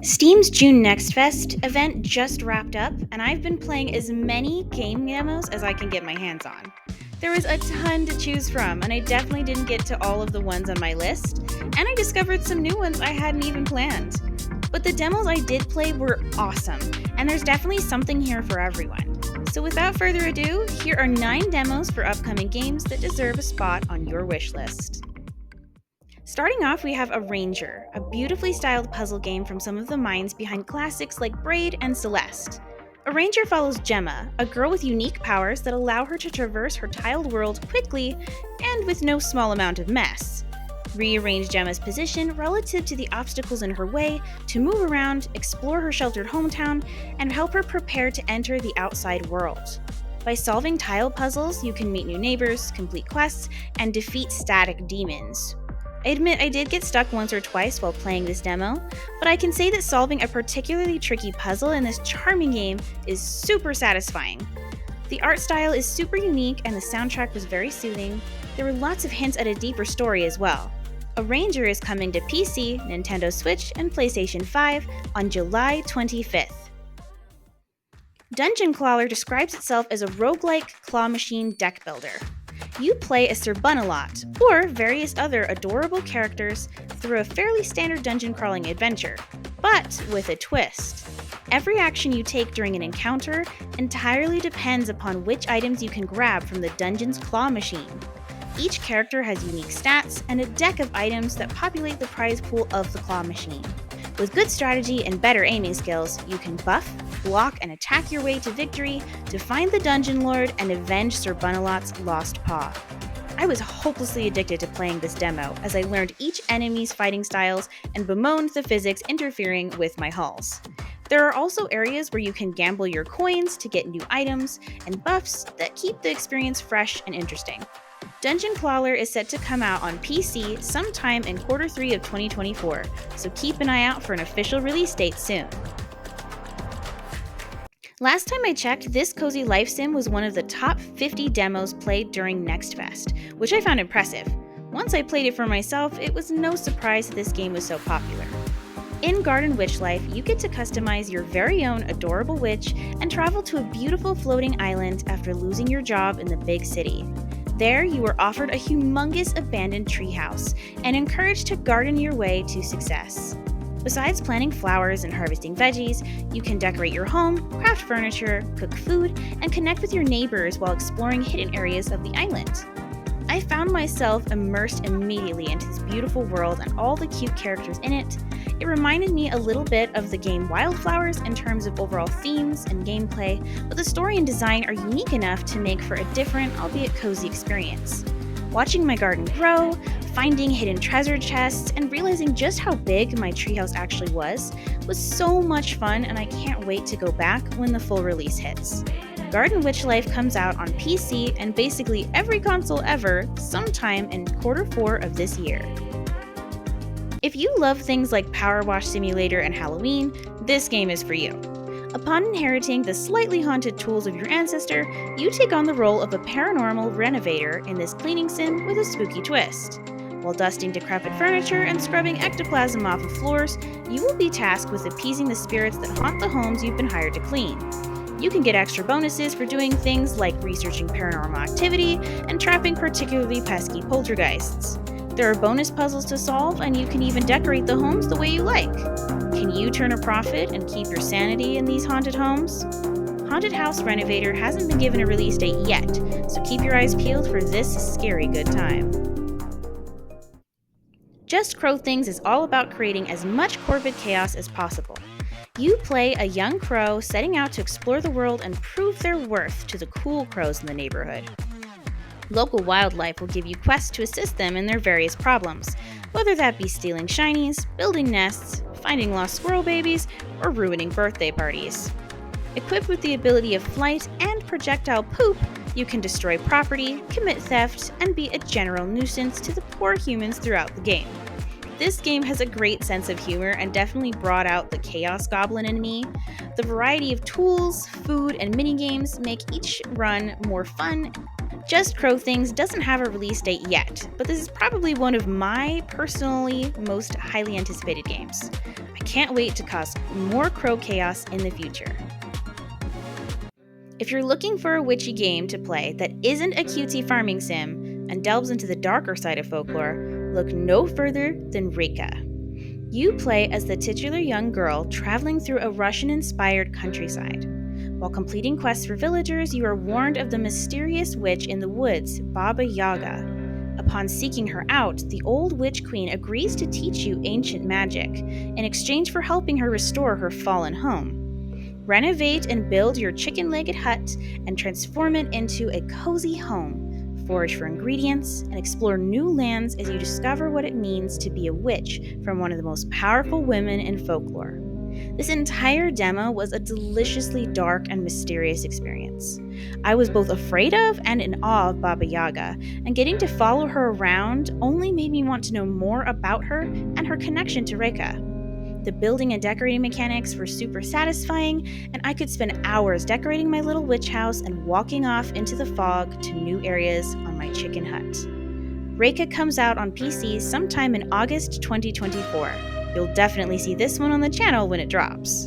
Steam's June NextFest event just wrapped up, and I've been playing as many game demos as I can get my hands on. There was a ton to choose from, and I definitely didn't get to all of the ones on my list, and I discovered some new ones I hadn't even planned. But the demos I did play were awesome, and there's definitely something here for everyone. So without further ado, here are 9 demos for upcoming games that deserve a spot on your wish list. Starting off, we have Arranger, a beautifully styled puzzle game from some of the minds behind classics like Braid and Celeste. Arranger follows Gemma, a girl with unique powers that allow her to traverse her tiled world quickly and with no small amount of mess. Rearrange Gemma's position relative to the obstacles in her way to move around, explore her sheltered hometown, and help her prepare to enter the outside world. By solving tile puzzles, you can meet new neighbors, complete quests, and defeat static demons. I admit I did get stuck once or twice while playing this demo, but I can say that solving a particularly tricky puzzle in this charming game is super satisfying. The art style is super unique and the soundtrack was very soothing. There were lots of hints at a deeper story as well. Arranger is coming to PC, Nintendo Switch, and PlayStation 5 on July 25th. Dungeon Clawler describes itself as a roguelike claw machine deck builder. You play as Sir Bunalot, or various other adorable characters through a fairly standard dungeon crawling adventure, but with a twist. Every action you take during an encounter entirely depends upon which items you can grab from the dungeon's claw machine. Each character has unique stats and a deck of items that populate the prize pool of the claw machine. With good strategy and better aiming skills, you can buff, block, and attack your way to victory to find the Dungeon Lord and avenge Sir Bunalot's lost paw. I was hopelessly addicted to playing this demo as I learned each enemy's fighting styles and bemoaned the physics interfering with my hulls. There are also areas where you can gamble your coins to get new items and buffs that keep the experience fresh and interesting. Dungeon Clawler is set to come out on PC sometime in Q3 of 2024, so keep an eye out for an official release date soon. Last time I checked, this cozy life sim was one of the top 50 demos played during NextFest, which I found impressive. Once I played it for myself, it was no surprise that this game was so popular. In Garden Witch Life, you get to customize your very own adorable witch and travel to a beautiful floating island after losing your job in the big city. There, you are offered a humongous abandoned treehouse and encouraged to garden your way to success. Besides planting flowers and harvesting veggies, you can decorate your home, craft furniture, cook food, and connect with your neighbors while exploring hidden areas of the island. I found myself immersed immediately into this beautiful world and all the cute characters in it. It reminded me a little bit of the game Wildflowers in terms of overall themes and gameplay, but the story and design are unique enough to make for a different, albeit cozy experience. Watching my garden grow, finding hidden treasure chests, and realizing just how big my treehouse actually was so much fun, and I can't wait to go back when the full release hits. Garden Witch Life comes out on PC and basically every console ever sometime in Q4 of this year. If you love things like Power Wash Simulator and Halloween, this game is for you. Upon inheriting the slightly haunted tools of your ancestor, you take on the role of a paranormal renovator in this cleaning sim with a spooky twist. While dusting decrepit furniture and scrubbing ectoplasm off of floors, you will be tasked with appeasing the spirits that haunt the homes you've been hired to clean. You can get extra bonuses for doing things like researching paranormal activity and trapping particularly pesky poltergeists. There are bonus puzzles to solve, and you can even decorate the homes the way you like. Can you turn a profit and keep your sanity in these haunted homes? Haunted House Renovator hasn't been given a release date yet, so keep your eyes peeled for this scary good time. Just Crow Things is all about creating as much Corvid chaos as possible. You play a young crow setting out to explore the world and prove their worth to the cool crows in the neighborhood. Local wildlife will give you quests to assist them in their various problems, whether that be stealing shinies, building nests, finding lost squirrel babies, or ruining birthday parties. Equipped with the ability of flight and projectile poop, you can destroy property, commit theft, and be a general nuisance to the poor humans throughout the game. This game has a great sense of humor and definitely brought out the Chaos Goblin in me. The variety of tools, food, and minigames make each run more fun. Just Crow Things doesn't have a release date yet, but this is probably one of my personally most highly anticipated games. I can't wait to cause more crow chaos in the future. If you're looking for a witchy game to play that isn't a cutesy farming sim and delves into the darker side of folklore, look no further than REKA. You play as the titular young girl traveling through a Russian-inspired countryside. While completing quests for villagers, you are warned of the mysterious witch in the woods, Baba Yaga. Upon seeking her out, the old witch queen agrees to teach you ancient magic in exchange for helping her restore her fallen home. Renovate and build your chicken-legged hut and transform it into a cozy home. Forage for ingredients and explore new lands as you discover what it means to be a witch from one of the most powerful women in folklore. This entire demo was a deliciously dark and mysterious experience. I was both afraid of and in awe of Baba Yaga, and getting to follow her around only made me want to know more about her and her connection to REKA. The building and decorating mechanics were super satisfying, and I could spend hours decorating my little witch house and walking off into the fog to new areas on my chicken hut. REKA comes out on PC sometime in August 2024. You'll definitely see this one on the channel when it drops.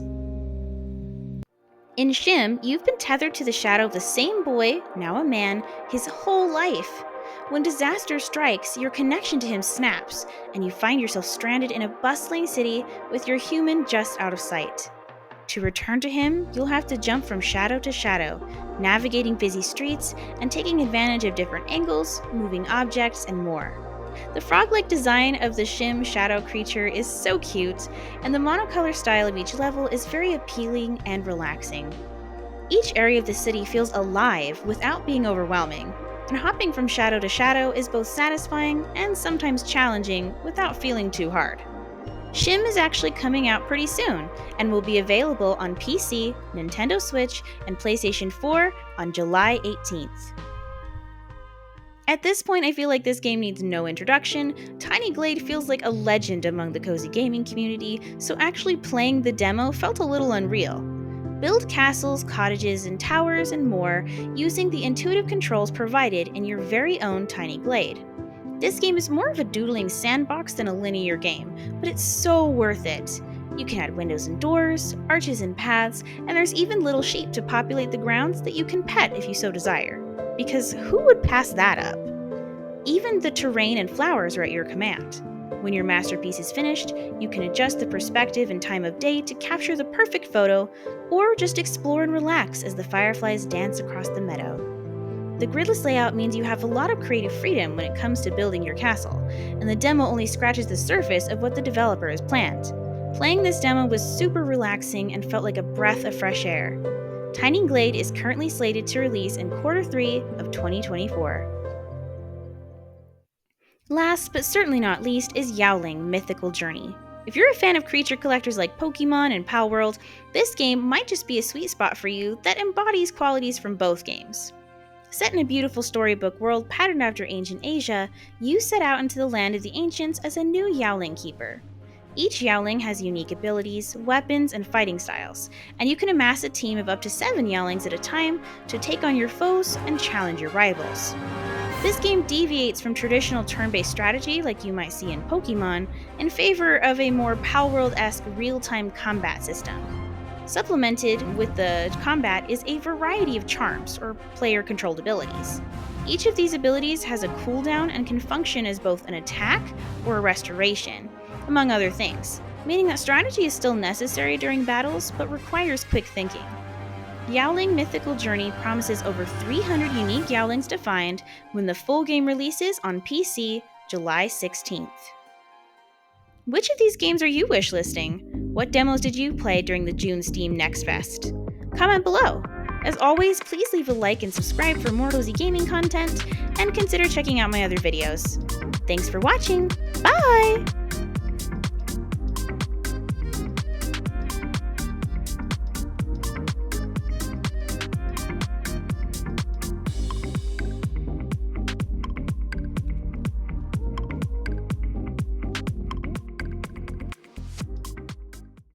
In SCHiM, you've been tethered to the shadow of the same boy, now a man, his whole life. When disaster strikes, your connection to him snaps, and you find yourself stranded in a bustling city with your human just out of sight. To return to him, you'll have to jump from shadow to shadow, navigating busy streets and taking advantage of different angles, moving objects, and more. The frog-like design of the SCHiM shadow creature is so cute, and the monocolor style of each level is very appealing and relaxing. Each area of the city feels alive without being overwhelming, and hopping from shadow to shadow is both satisfying and sometimes challenging without feeling too hard. SCHiM is actually coming out pretty soon, and will be available on PC, Nintendo Switch, and PlayStation 4 on July 18th. At this point, I feel like this game needs no introduction. Tiny Glade feels like a legend among the cozy gaming community, so actually playing the demo felt a little unreal. Build castles, cottages, and towers and more using the intuitive controls provided in your very own Tiny Glade. This game is more of a doodling sandbox than a linear game, but it's so worth it. You can add windows and doors, arches and paths, and there's even little sheep to populate the grounds that you can pet if you so desire. Because who would pass that up? Even the terrain and flowers are at your command. When your masterpiece is finished, you can adjust the perspective and time of day to capture the perfect photo, or just explore and relax as the fireflies dance across the meadow. The gridless layout means you have a lot of creative freedom when it comes to building your castle, and the demo only scratches the surface of what the developer has planned. Playing this demo was super relaxing and felt like a breath of fresh air. Tiny Glade is currently slated to release in Q3 of 2024. Last but certainly not least is Yaoling Mythical Journey. If you're a fan of creature collectors like Pokemon and Pal World, this game might just be a sweet spot for you that embodies qualities from both games. Set in a beautiful storybook world patterned after ancient Asia, you set out into the land of the ancients as a new Yaoling keeper. Each Yaoling has unique abilities, weapons, and fighting styles, and you can amass a team of up to 7 Yaolings at a time to take on your foes and challenge your rivals. This game deviates from traditional turn-based strategy like you might see in Pokemon in favor of a more Palworld-esque real-time combat system. Supplemented with the combat is a variety of charms, or player-controlled abilities. Each of these abilities has a cooldown and can function as both an attack or a restoration, among other things, meaning that strategy is still necessary during battles but requires quick thinking. Yaoling Mythical Journey promises over 300 unique Yaolings to find when the full game releases on PC July 16th. Which of these games are you wishlisting? What demos did you play during the June Steam NextFest? Comment below. As always, please leave a like and subscribe for more cozy gaming content, and consider checking out my other videos. Thanks for watching! Bye!